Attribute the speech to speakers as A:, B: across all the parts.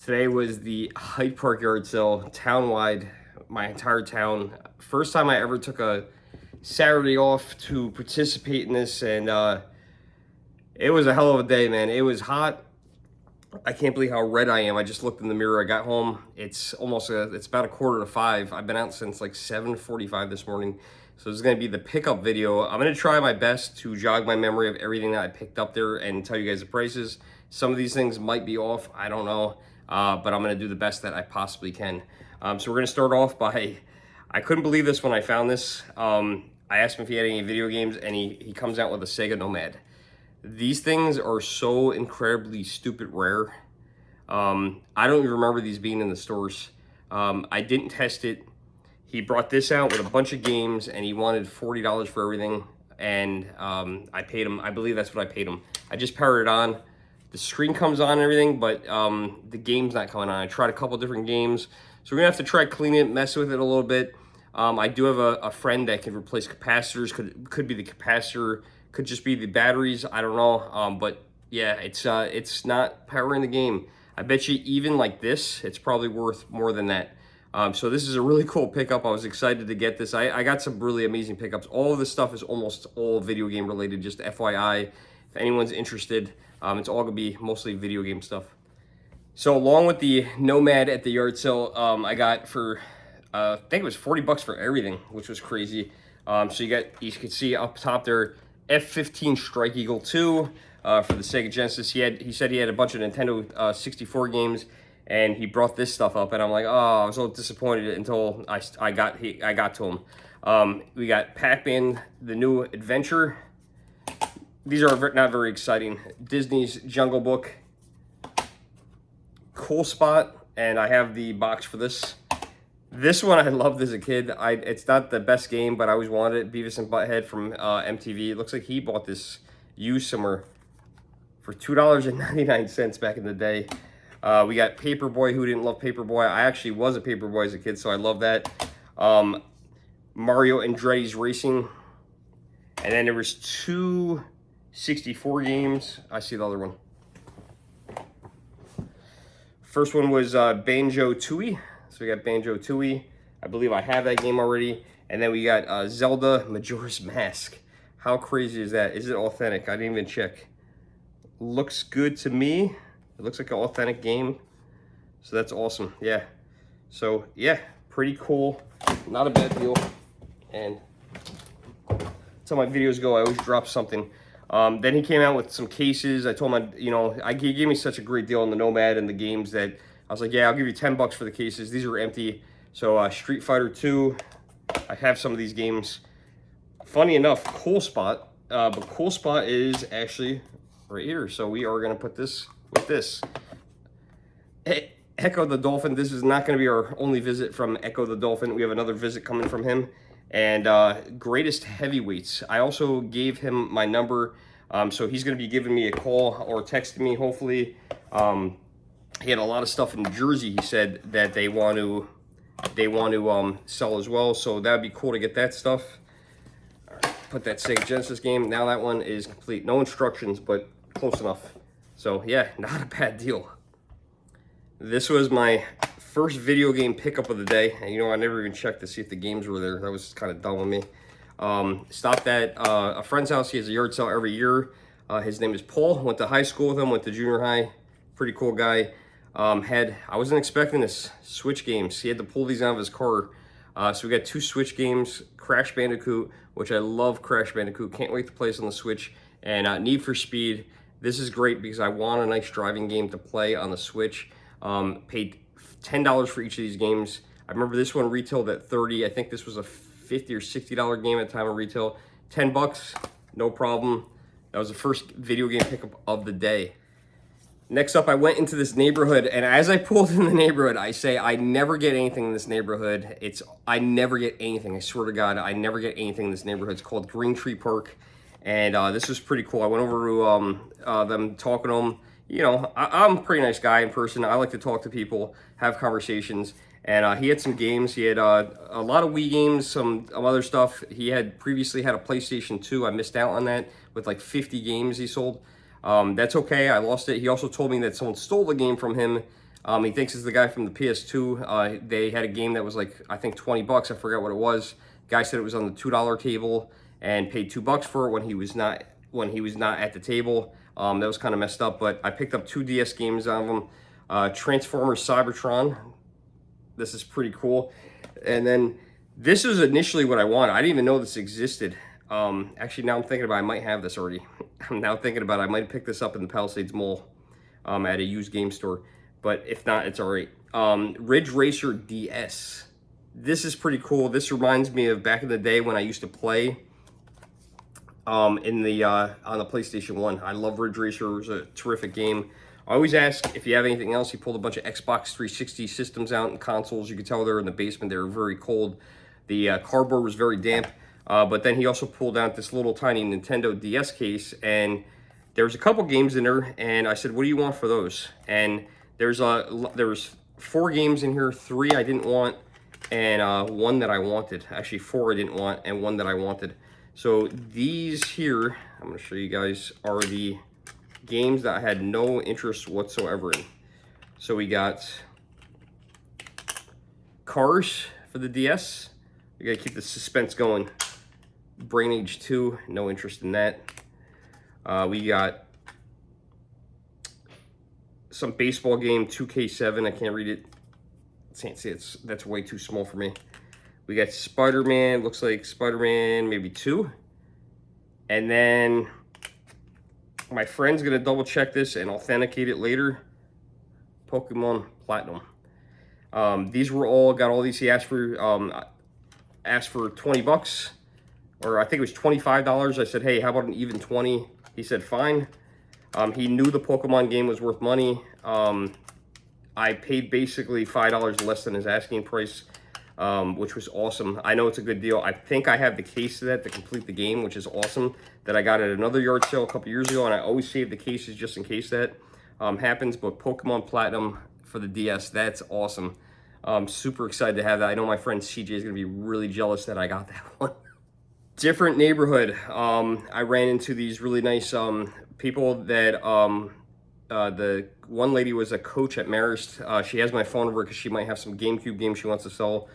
A: Today was the Hyde Park yard sale, town-wide, my entire town. First time I ever took a Saturday off to participate in this, and it was a hell of a day, man. It was hot. I can't believe how red I am. I just looked in the mirror. I got home. It's about 4:45. I've been out since like 7:45 this morning. So this is going to be the pickup video. I'm going to try my best to jog my memory of everything that I picked up there and tell you guys the prices. Some of these things might be off. I don't know. But I'm going to do the best that I possibly can. So we're going to start off by, I couldn't believe this when I found this. I asked him if he had any video games, and he comes out with a Sega Nomad. These things are so incredibly stupid rare. I don't even remember these being in the stores. I didn't test it. He brought this out with a bunch of games, and he wanted $40 for everything. And I paid him, I believe that's what I paid him. I just powered it on. The screen comes on and everything, but the game's not coming on. I tried a couple different games. So we're gonna have to try cleaning it, mess with it a little bit. I do have a friend that can replace capacitors. Could be the capacitor, could just be the batteries. I don't know. But yeah, it's not powering the game. I bet you even like this, it's probably worth more than that. So this is a really cool pickup. I was excited to get this. I got some really amazing pickups. All of this stuff is almost all video game related, just FYI. If anyone's interested, it's all gonna be mostly video game stuff. So along with the Nomad at the yard sale, I got for, I think it was $40 for everything, which was crazy. So you can see up top there, F-15 Strike Eagle 2 for the Sega Genesis. He said he had a bunch of Nintendo 64 games, and he brought this stuff up, and I'm like, oh, I was so disappointed until I got to him. We got Pac-Man, the new adventure. These are not very exciting. Disney's Jungle Book, Cool Spot, and I have the box for this. This one I loved as a kid. It's not the best game, but I always wanted it. Beavis and Butthead from MTV. It looks like he bought this used somewhere for $2.99 back in the day. We got Paperboy. Who didn't love Paperboy? I actually was a Paperboy as a kid, so I love that. Mario Andretti's Racing. And then there was two 64 games. I see the other one. First one was Banjo-Tooie. So we got Banjo-Tooie. I believe I have that game already. And then we got Zelda Majora's Mask. How crazy is that? Is it authentic? I didn't even check. Looks good to me. It looks like an authentic game. So that's awesome. Yeah. So yeah, pretty cool. Not a bad deal. And that's how my videos go. I always drop something. Then he came out with some cases. I told him, he gave me such a great deal on the Nomad and the games that I was like, yeah, I'll give you $10 for the cases. These are empty. So Street Fighter 2, I have some of these games. Funny enough, Cool Spot, but Cool Spot is actually right here. So we are gonna put this with this. Echo the Dolphin, this is not gonna be our only visit from Echo the Dolphin. We have another visit coming from him. And Greatest Heavyweights. I also gave him my number, so he's going to be giving me a call or texting me, hopefully. He had a lot of stuff in Jersey, he said, that they want to sell as well, so that would be cool to get that stuff. All right, put that Sega Genesis game. Now that one is complete. No instructions, but close enough. So yeah, not a bad deal. This was my first video game pickup of the day. And I never even checked to see if the games were there. That was kind of dumb of me. Stopped at a friend's house. He has a yard sale every year. His name is Paul. Went to high school with him, went to junior high. Pretty cool guy. I wasn't expecting this. Switch games. He had to pull these out of his car. So we got two Switch games. Crash Bandicoot, which I love Crash Bandicoot. Can't wait to play this on the Switch. And Need for Speed. This is great because I want a nice driving game to play on the Switch. Paid $10 for each of these games. I remember this one retailed at $30. I think this was a $50 or $60 game at the time of retail. $10, no problem. That was the first video game pickup of the day. Next up, I went into this neighborhood, and as I pulled in the neighborhood, I say I never get anything in this neighborhood. I never get anything. I swear to God, I never get anything in this neighborhood. It's called Green Tree Park, and this was pretty cool. I went over to them, talking to them. I'm a pretty nice guy in person. I like to talk to people, have conversations. And he had some games. He had a lot of Wii games, some other stuff. He had previously had a PlayStation 2. I missed out on that with like 50 games he sold. That's okay. I lost it. He also told me that someone stole the game from him. He thinks it's the guy from the PS2. They had a game that was like, I think 20 bucks. I forgot what it was. Guy said it was on the $2 table and paid $2 for it when he was not at the table. That was kind of messed up, but I picked up 2 DS games out of them. Transformers Cybertron. This is pretty cool. And then this was initially what I wanted. I didn't even know this existed. Actually, now I'm thinking about it, I might have this already. I'm now thinking about it, I might pick this up in the Palisades Mall at a used game store. But if not, it's all right. Ridge Racer DS. This is pretty cool. This reminds me of back in the day when I used to play in the on the PlayStation 1. I love Ridge Racer. It was a terrific game. I always ask if you have anything else. He pulled a bunch of Xbox 360 systems out and consoles. You could tell they're in the basement. They were very cold. The cardboard was very damp. But then he also pulled out this little tiny Nintendo DS case, and there was a couple games in there. And I said, "What do you want for those?" And there was 4 games in here. 3 I didn't want, and 1 that I wanted. Actually, 4 I didn't want, and 1 that I wanted. So these here, I'm going to show you guys, are the games that I had no interest whatsoever in. So we got Cars for the DS. We got to keep the suspense going. Brain Age 2, no interest in that. We got some baseball game, 2K7. I can't read it. Can't see it. That's way too small for me. We got Spider-Man. Looks like Spider-Man maybe 2. And then my friend's gonna double check this and authenticate it later. Pokemon Platinum. These were all, got all these. He asked for 20 bucks, or I think it was $25. I said, hey, how about an even 20? He said, fine. He knew the Pokemon game was worth money. I paid basically $5 less than his asking price, which was awesome. I know it's a good deal. I think I have the case of that to complete the game, which is awesome, that I got at another yard sale a couple years ago, and I always save the cases just in case that happens. But Pokemon Platinum for the DS, that's awesome. I'm super excited to have that. I know my friend CJ is going to be really jealous that I got that one. Different neighborhood. I ran into these really nice people that the one lady was a coach at Marist. She has my phone number because she might have some GameCube games she wants to sell.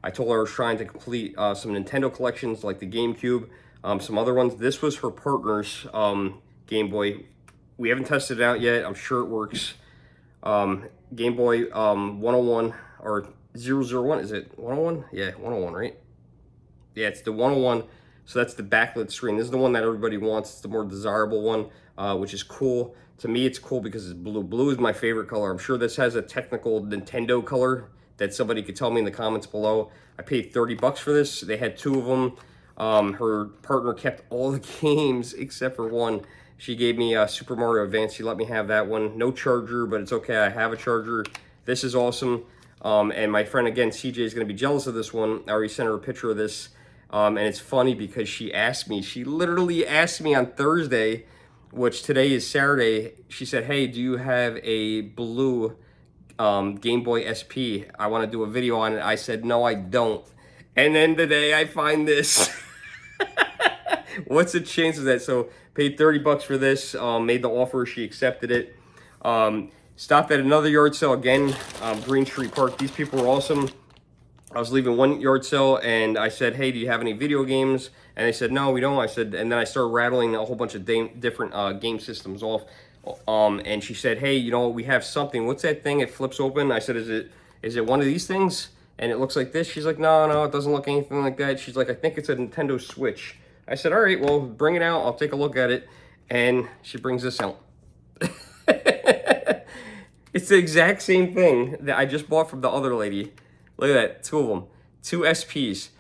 A: I told her I was trying to complete some Nintendo collections like the GameCube, some other ones. This was her partner's Game Boy. We haven't tested it out yet. I'm sure it works. Game Boy 101 or 001. Is it 101? Yeah, 101, right? Yeah, it's the 101. So that's the backlit screen. This is the one that everybody wants. It's the more desirable one, which is cool. To me, it's cool because it's blue. Blue is my favorite color. I'm sure this has a technical Nintendo color that somebody could tell me in the comments below. I paid 30 bucks for this. They had 2 of them. Her partner kept all the games except for one. She gave me Super Mario Advance. She let me have that one. No charger, but it's okay. I have a charger. This is awesome. And my friend, again, CJ, is going to be jealous of this one. I already sent her a picture of this. And it's funny because she literally asked me on Thursday, which today is Saturday. She said, hey, do you have a blue Game Boy SP? I want to do a video on it. I said, no, I don't. And then today I find this. What's the chance of that? So paid 30 bucks for this, made the offer, she accepted it. Stopped at another yard sale again, Green Street Park. These people were awesome. I was leaving one yard sale and I said, hey, do you have any video games? And they said, no, we don't. I said, and then I started rattling a whole bunch of different game systems off. And she said, hey, you know, we have something. What's that thing? It flips open. I said, is it one of these things? And it looks like this. She's like, no, it doesn't look anything like that. She's like, I think it's a Nintendo Switch. I said, all right, well, bring it out. I'll take a look at it. And she brings this out. It's the exact same thing that I just bought from the other lady. Look at that, 2 of them, 2 SPs.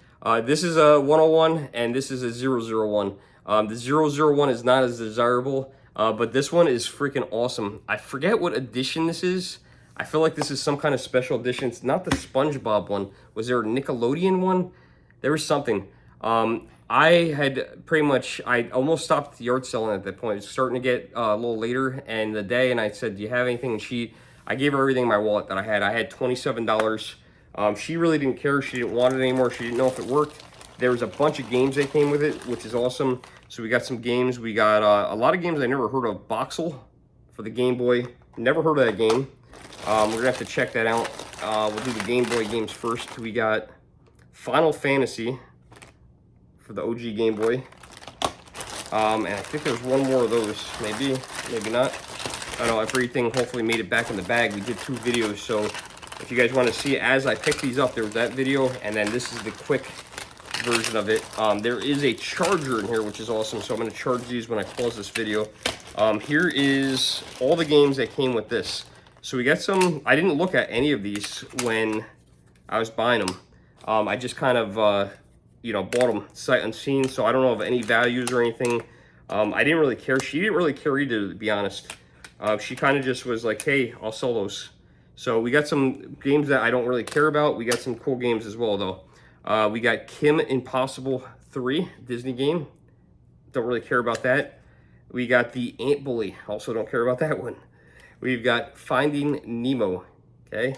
A: This is a 101 and this is a 001. The 001 is not as desirable, but this one is freaking awesome. I forget what edition this is. I feel like this is some kind of special edition. It's not the SpongeBob one. Was there a Nickelodeon one? There was something. I had pretty much, I almost stopped yard selling at that point. It's starting to get a little later in the day, and I said, do you have anything? And I gave her everything in my wallet that I had. I had $27. She really didn't care. She didn't want it anymore. She didn't know if it worked. There was a bunch of games that came with it, which is awesome. So we got some games. We got a lot of games I never heard of. Boxel for the Game Boy. Never heard of that game. We're gonna have to check that out. We'll do the Game Boy games first. We got Final Fantasy for the OG Game Boy. And I think there's one more of those, maybe not. I don't know, everything hopefully made it back in the bag. We did 2 videos, so if you guys want to see as I pick these up, there was that video, and then this is the quick version of it. There is a charger in here, which is awesome, so I'm going to charge these when I close this video. Here is all the games that came with this. So we got some, I didn't look at any of these when I was buying them. I just kind of, you know, bought them sight unseen, so I don't know of any values or anything. I didn't really care. She didn't really care either, to be honest. She kind of just was like, hey, I'll sell those. So we got some games that I don't really care about. We got some cool games as well, though. We got Kim Impossible 3, Disney game. Don't really care about that. We got the Ant Bully. Also don't care about that one. We've got Finding Nemo. Okay,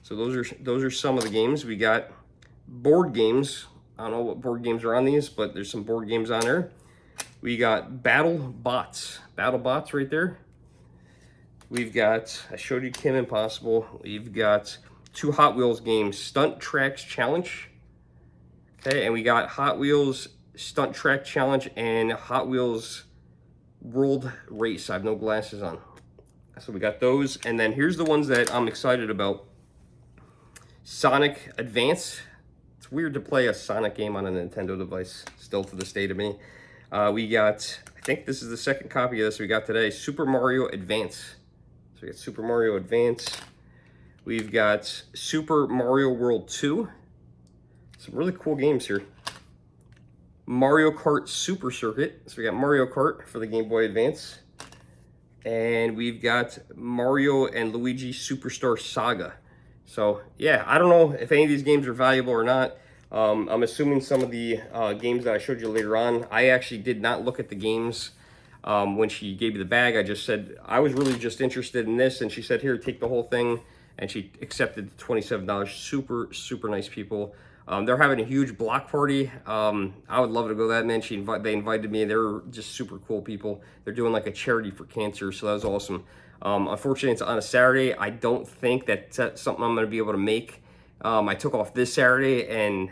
A: so those are some of the games. We got board games. I don't know what board games are on these, but there's some board games on there. We got Battle Bots right there. We've got, I showed you Kim Impossible. We've got 2 Hot Wheels games, Stunt Tracks Challenge. Okay, and we got Hot Wheels Stunt Track Challenge and Hot Wheels World Race. I have no glasses on. So we got those. And then here's the ones that I'm excited about. Sonic Advance. It's weird to play a Sonic game on a Nintendo device, still to this day to me. We got, I think this is the second copy of this we got today, Super Mario Advance. So we got Super Mario Advance. We've got Super Mario World 2. Some really cool games here. Mario Kart Super Circuit. So we got Mario Kart for the Game Boy Advance. And we've got Mario and Luigi Superstar Saga. So yeah, I don't know if any of these games are valuable or not. I'm assuming some of the games that I showed you later on. I actually did not look at the games when she gave me the bag. I just said, I was really just interested in this, and she said, here, take the whole thing, and she accepted the $27. Super, super nice people. They're having a huge block party. I would love to go to that, man. They invited me. They're just super cool people. They're doing like a charity for cancer, so that was awesome. Unfortunately, it's on a Saturday. I don't think that's something I'm going to be able to make. I took off this Saturday, and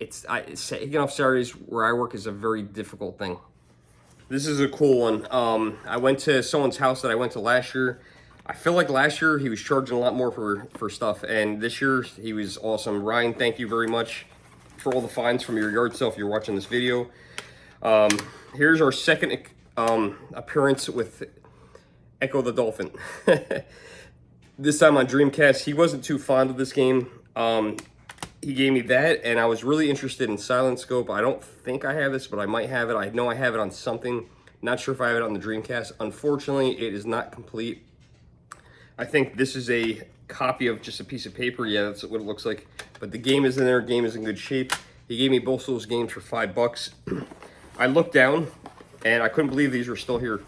A: taking off Saturdays where I work is a very difficult thing. This is a cool one. I went to someone's house that I went to last year. I feel like last year he was charging a lot more for stuff, and this year he was awesome. Ryan, thank you very much for all the finds from your yard sale if you're watching this video. Here's our second appearance with Echo the Dolphin. This time on Dreamcast. He wasn't too fond of this game. He gave me that, and I was really interested in Silent Scope. I don't think I have this, but I might have it. I know I have it on something. Not sure if I have it on the Dreamcast. Unfortunately, it is not complete. I think this is a copy of just a piece of paper. Yeah, that's what it looks like. But the game is in there. Game is in good shape. He gave me both of those games for $5. I looked down, and I couldn't believe these were still here.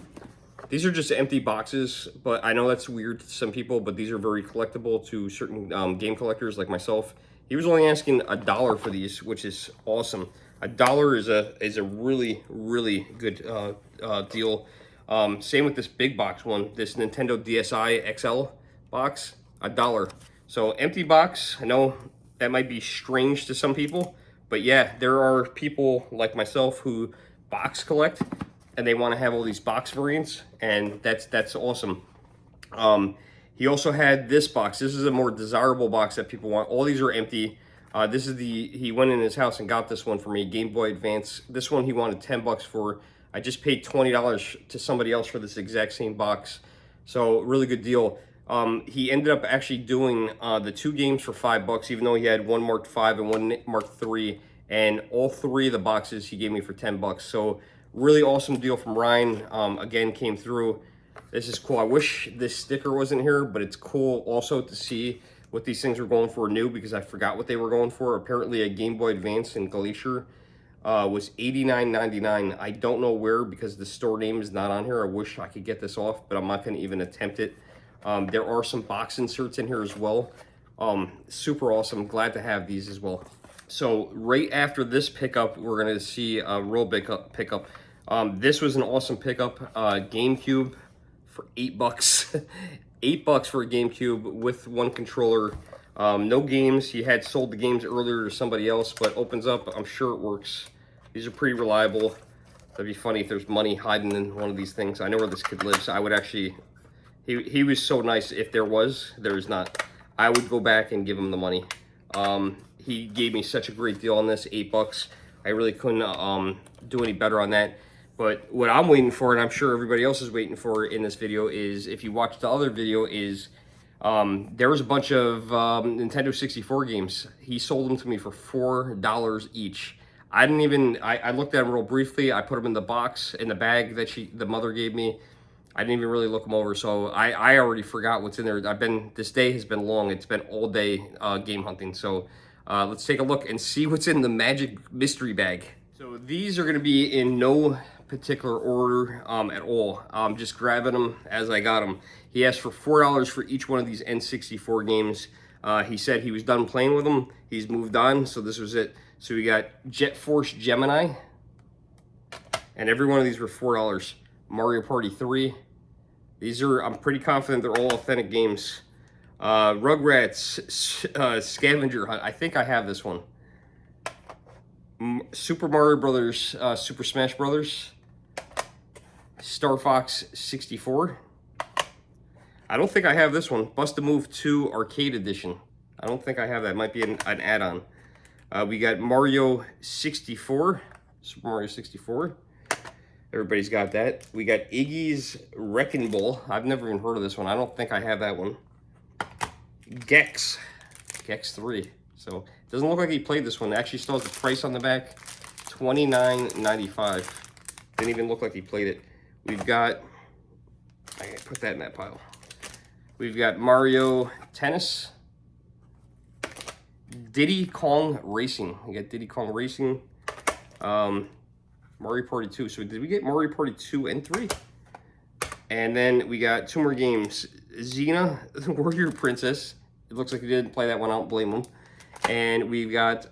A: These are just empty boxes, but I know that's weird to some people, but these are very collectible to certain game collectors like myself. He was only asking $1 for these, which is awesome. $1 is a really, really good deal. Same with this big box one, this Nintendo DSi XL box, $1. So empty box, I know that might be strange to some people, but yeah, there are people like myself who box collect, and they want to have all these box variants, and that's awesome. He also had this box. This is a more desirable box that people want. All these are empty. This is he went in his house and got this one for me, Game Boy Advance. This one he wanted $10 for. I just paid $20 to somebody else for this exact same box. So really good deal. He ended up actually doing the 2 games for $5, even though he had one marked 5 and one marked 3. And all 3 of the boxes he gave me for $10. So really awesome deal from Ryan. Again, came through. This is cool. I wish this sticker wasn't here, but it's cool also to see what these things were going for new, because I forgot what they were going for. Apparently a Game Boy Advance in Glacier was $89.99. I don't know where, because the store name is not on here. I wish I could get this off, but I'm not going to even attempt it. There are some box inserts in here as well. Super awesome. Glad to have these as well. So right after this pickup, we're going to see a real big pickup. This was an awesome pickup. GameCube for $8. $8 for a GameCube with one controller. No games. He had sold the games earlier to somebody else, but opens up. I'm sure it works. These are pretty reliable. That'd be funny if there's money hiding in one of these things. I know where this kid lives. I would actually... He was so nice. If there is not. I would go back and give him the money. He gave me such a great deal on this, $8. I really couldn't do any better on that. But what I'm waiting for, and I'm sure everybody else is waiting for in this video, is if you watch the other video, is there was a bunch of Nintendo 64 games. He sold them to me for $4 each. I didn't even, I looked at them real briefly. I put them in the box, in the bag that the mother gave me. I didn't even really look them over, so I already forgot what's in there. This day has been long. It's been all day game hunting. So let's take a look and see what's in the magic mystery bag. So these are gonna be in no particular order at all. I'm just grabbing them as I got them. He asked for $4 for each one of these N64 games. He said he was done playing with them. He's moved on, so this was it. So we got Jet Force Gemini, and every one of these were $4. Mario Party 3. These are, I'm pretty confident they're all authentic games. Rugrats Scavenger Hunt. I think I have this one. Super Mario Brothers, Super Smash Brothers. Star Fox 64. I don't think I have this one. Bust-A-Move 2 Arcade Edition. I don't think I have that. It might be an add-on. We got Mario 64. Super Mario 64. Everybody's got that. We got Iggy's Wrecking Ball. I've never even heard of this one. I don't think I have that one. Gex 3. So it doesn't look like he played this one. It actually still has the price on the back, $29.95. Didn't even look like he played it. We've got, I gotta put that in that pile. We've got Mario Tennis. Diddy Kong Racing. We got Diddy Kong Racing. Mario Party 2. So did we get Mario Party 2 and 3? And then we got two more games. Xena, Warrior Princess. It looks like he didn't play that one. I don't blame him. And we've got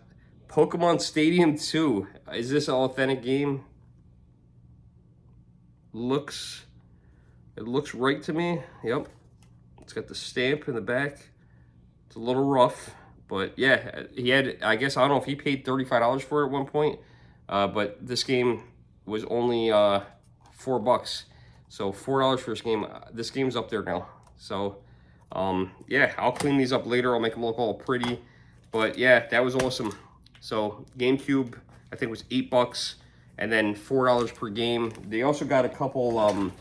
A: Pokemon Stadium 2. Is this an authentic game? It looks right to me. Yep. It's got the stamp in the back. It's a little rough. But yeah, he had, I guess, I don't know if he paid $35 for it at one point. But this game was only $4. So $4 for this game. This game's up there now. So yeah, I'll clean these up later. I'll make them look all pretty. But yeah, that was awesome. So GameCube, I think was $8, and then $4 per game. They also got a couple. I think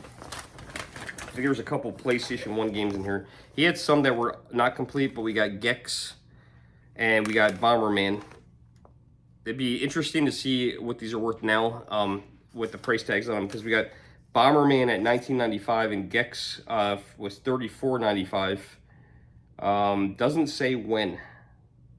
A: there was a couple PlayStation 1 games in here. He had some that were not complete, but we got Gex and we got Bomberman. It'd be interesting to see what these are worth now with the price tags on them, because we got Bomberman at $19.95 and Gex was $34.95. Doesn't say when.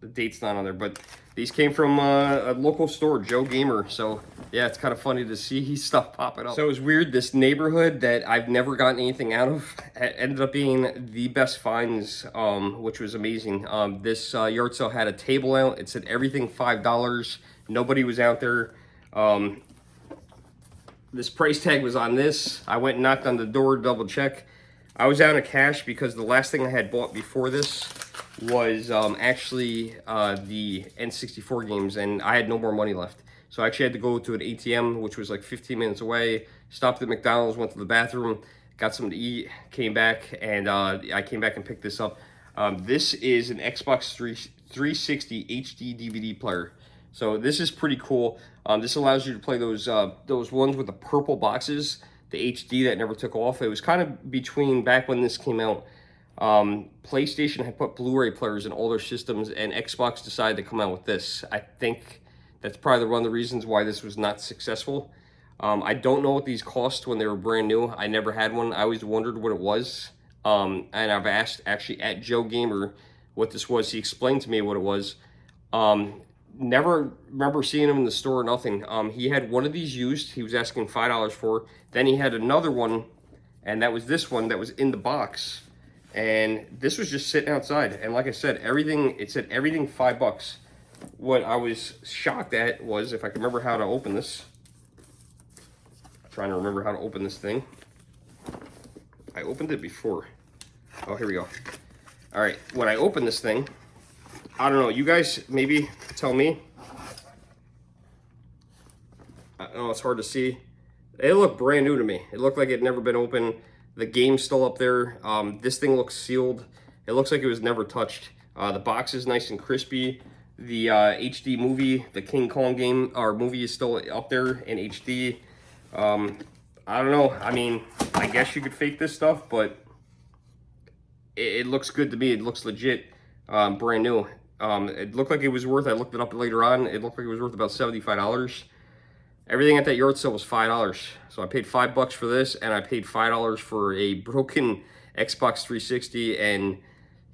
A: The date's not on there, but these came from a local store, Joe Gamer. So yeah, it's kind of funny to see stuff popping up. So it was weird. This neighborhood that I've never gotten anything out of ended up being the best finds, which was amazing. This yard sale had a table out. It said everything $5. Nobody was out there. This price tag was on this. I went and knocked on the door to double check. I was out of cash because the last thing I had bought before this was actually the N64 games, and I had no more money left. So I actually had to go to an ATM, which was like 15 minutes away, stopped at McDonald's, went to the bathroom, got something to eat, came back, and I came back and picked this up. This is an Xbox 360 HD DVD player. So this is pretty cool. This allows you to play those ones with the purple boxes, the HD that never took off. It was kind of between back when this came out. PlayStation had put Blu-ray players in all their systems, and Xbox decided to come out with this. I think that's probably one of the reasons why this was not successful. I don't know what these cost when they were brand new. I never had one. I always wondered what it was. And I've asked actually at Joe Gamer what this was. He explained to me what it was. Never remember seeing him in the store or nothing. He had one of these used. He was asking $5 for. Then he had another one, and that was this one that was in the box. And this was just sitting outside. And like I said, it said everything $5. What I was shocked at was, if I can remember how to open this. I'm trying to remember how to open this thing. I opened it before. Oh, here we go. All right, when I open this thing, I don't know, you guys maybe tell me. I know it's hard to see. It looked brand new to me. It looked like it had never been opened. The game's still up there. This thing looks sealed. It looks like it was never touched. The box is nice and crispy. The HD movie, the King Kong game or movie is still up there in HD. I don't know. I mean, I guess you could fake this stuff, but it looks good to me. It looks legit, brand new. It looked like it was worth, I looked it up later on, it looked like it was worth about $75. Everything at that yard sale was $5. So I paid $5 for this, and I paid $5 for a broken Xbox 360, and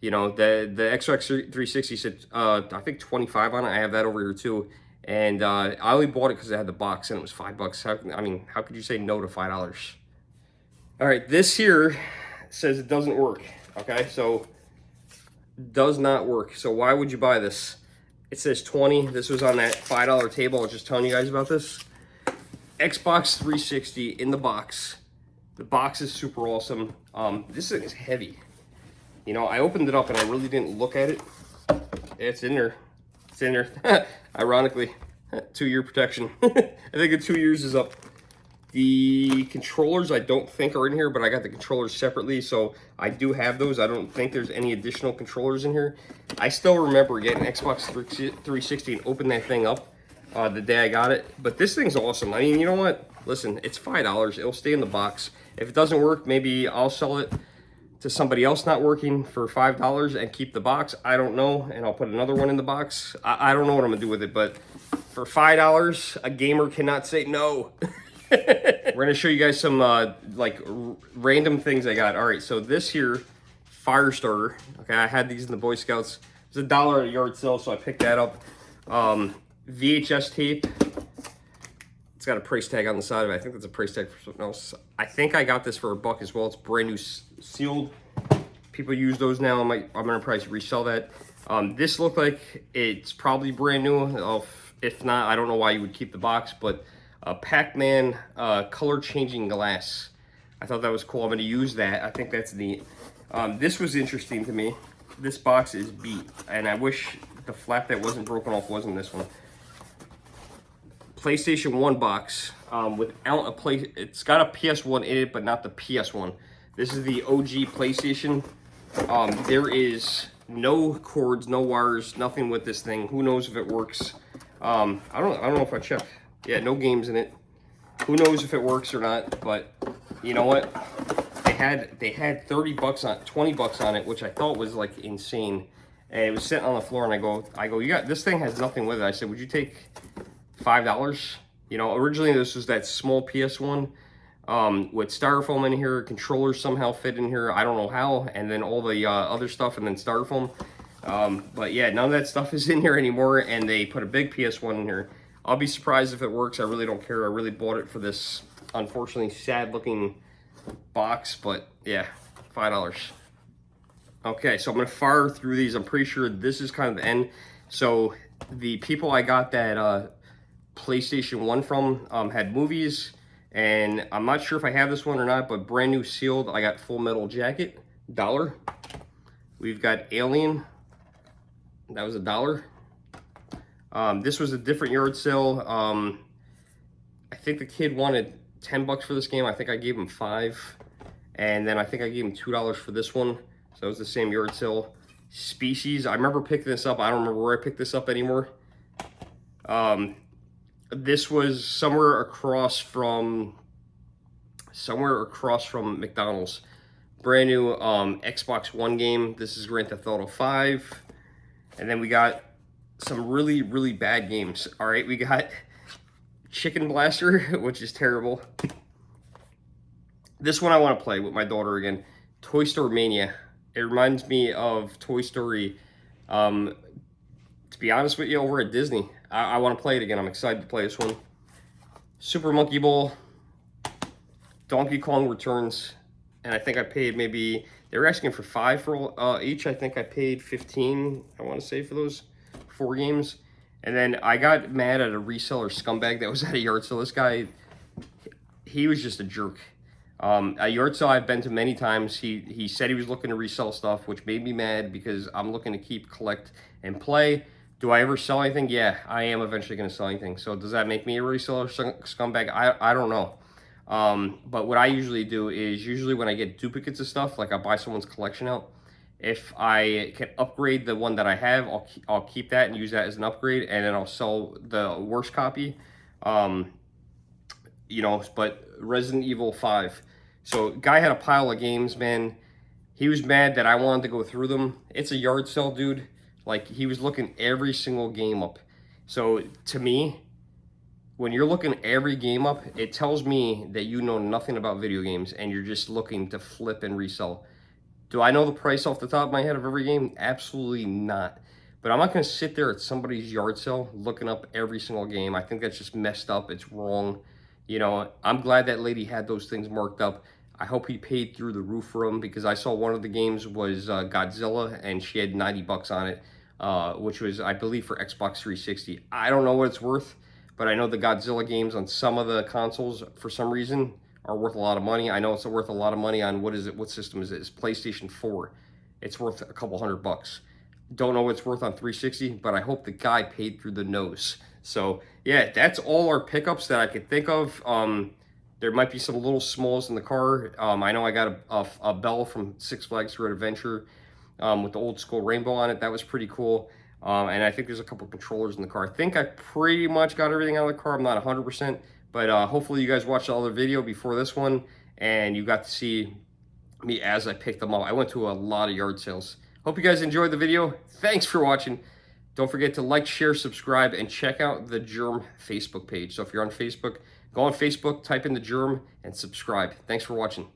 A: you know, the Xbox 360 said, I think 25 on it. I have that over here too. And I only bought it because it had the box and it was $5. I mean, how could you say no to $5? All right, this here says it doesn't work. Okay, so does not work. So why would you buy this? It says 20. This was on that $5 table. I was just telling you guys about this. Xbox 360 in the box. The box is super awesome. This thing is heavy. You know, I opened it up and I really didn't look at it. It's in there. It's in there. Ironically, 2-year protection. I think the 2 years is up. The controllers I don't think are in here, but I got the controllers separately, so I do have those. I don't think there's any additional controllers in here. I still remember getting Xbox 360 and open that thing up the day I got it. But this thing's awesome. I mean, you know what? Listen, it's $5. It'll stay in the box. If it doesn't work, maybe I'll sell it to somebody else not working for $5 and keep the box. I don't know, and I'll put another one in the box. I don't know what I'm gonna do with it, but for $5, a gamer cannot say no. We're gonna show you guys some like random things I got. All right, so this here, fire starter. Okay, I had these in the Boy Scouts. It was $1 at a yard sale, so I picked that up. VHS tape. It's got a price tag on the side of it. I think that's a price tag for something else. I think I got this for $1 as well. It's brand new sealed. People use those now. I'm gonna probably resell that. This looked like it's probably brand new. If not, I don't know why you would keep the box, but Pac-Man color changing glass. I thought that was cool. I'm gonna use that. I think that's neat. This was interesting to me. This box is beat, and I wish the flap that wasn't broken off wasn't this one. PlayStation 1 box without a play. It's got a PS1 in it, but not the PS1. This is the OG PlayStation. There is no cords, no wires, nothing with this thing. Who knows if it works? I don't know if I checked. Yeah, no games in it. Who knows if it works or not? But you know what? They had $30 on, $20 on it, which I thought was like insane. And it was sitting on the floor, and I go, you got this thing has nothing with it. I said, would you take $5? You know, originally this was that small PS1 with styrofoam in here. Controllers somehow fit in here. I don't know how. And then all the other stuff, and then styrofoam. But yeah, none of that stuff is in here anymore. And they put a big PS1 in here. I'll be surprised if it works. I really don't care. I really bought it for this, unfortunately, sad-looking box. But yeah, $5. Okay, so I'm going to fire through these. I'm pretty sure this is kind of the end. So the people I got that PlayStation 1 from had movies, and I'm not sure if I have this one or not, but brand new sealed. I got Full Metal Jacket, $1. We've got Alien. That was $1. This was a different yard sale. I think the kid wanted $10 for this game. I think I gave him $5. And then I think I gave him $2 for this one. So it was the same yard sale. Species. I remember picking this up. I don't remember where I picked this up anymore. This was somewhere across from McDonald's. Brand new Xbox One game. This is Grand Theft Auto 5. And then we got some really, really bad games. All right, we got Chicken Blaster, which is terrible. This one I want to play with my daughter again. Toy Story Mania. It reminds me of Toy Story. To be honest with you, over at Disney. I want to play it again. I'm excited to play this one. Super Monkey Ball. Donkey Kong Returns. And I think I paid maybe, they were asking for $5 for each. I think I paid $15, I want to say, for those 4 games. And then I got mad at a reseller scumbag that was at a yard sale. This guy, he was just a jerk. A yard sale I've been to many times. He said he was looking to resell stuff, which made me mad because I'm looking to keep, collect, and play. Do I ever sell anything? Yeah, I am eventually going to sell anything. So does that make me a reseller scumbag? I don't know. But what I usually do is usually when I get duplicates of stuff, like I buy someone's collection out, if I can upgrade the one that I have, I'll keep that and use that as an upgrade, and then I'll sell the worst copy. You know, but Resident Evil 5. So guy had a pile of games, man. He was mad that I wanted to go through them. It's a yard sale, dude. Like, he was looking every single game up. So to me, when you're looking every game up, it tells me that you know nothing about video games and you're just looking to flip and resell. Do I know the price off the top of my head of every game? Absolutely not. But I'm not going to sit there at somebody's yard sale looking up every single game. I think that's just messed up. It's wrong. You know, I'm glad that lady had those things marked up. I hope he paid through the roof for them, because I saw one of the games was Godzilla, and she had 90 bucks on it, which was, I believe, for Xbox 360. I don't know what it's worth, but I know the Godzilla games on some of the consoles, for some reason, are worth a lot of money. I know it's worth a lot of money on, what is it? What system is it? It's PlayStation 4. It's worth a couple $100. Don't know what it's worth on 360, but I hope the guy paid through the nose. So yeah, that's all our pickups that I could think of. There might be some little smalls in the car. I know I got a bell from Six Flags Great Adventure with the old school rainbow on it. That was pretty cool. And I think there's a couple controllers in the car. I think I pretty much got everything out of the car. I'm not 100%, but hopefully you guys watched the other video before this one, and you got to see me as I picked them up. I went to a lot of yard sales. Hope you guys enjoyed the video. Thanks for watching. Don't forget to like, share, subscribe, and check out the Germ Facebook page. So if you're on Facebook, go on Facebook, type in the Germ, and subscribe. Thanks for watching.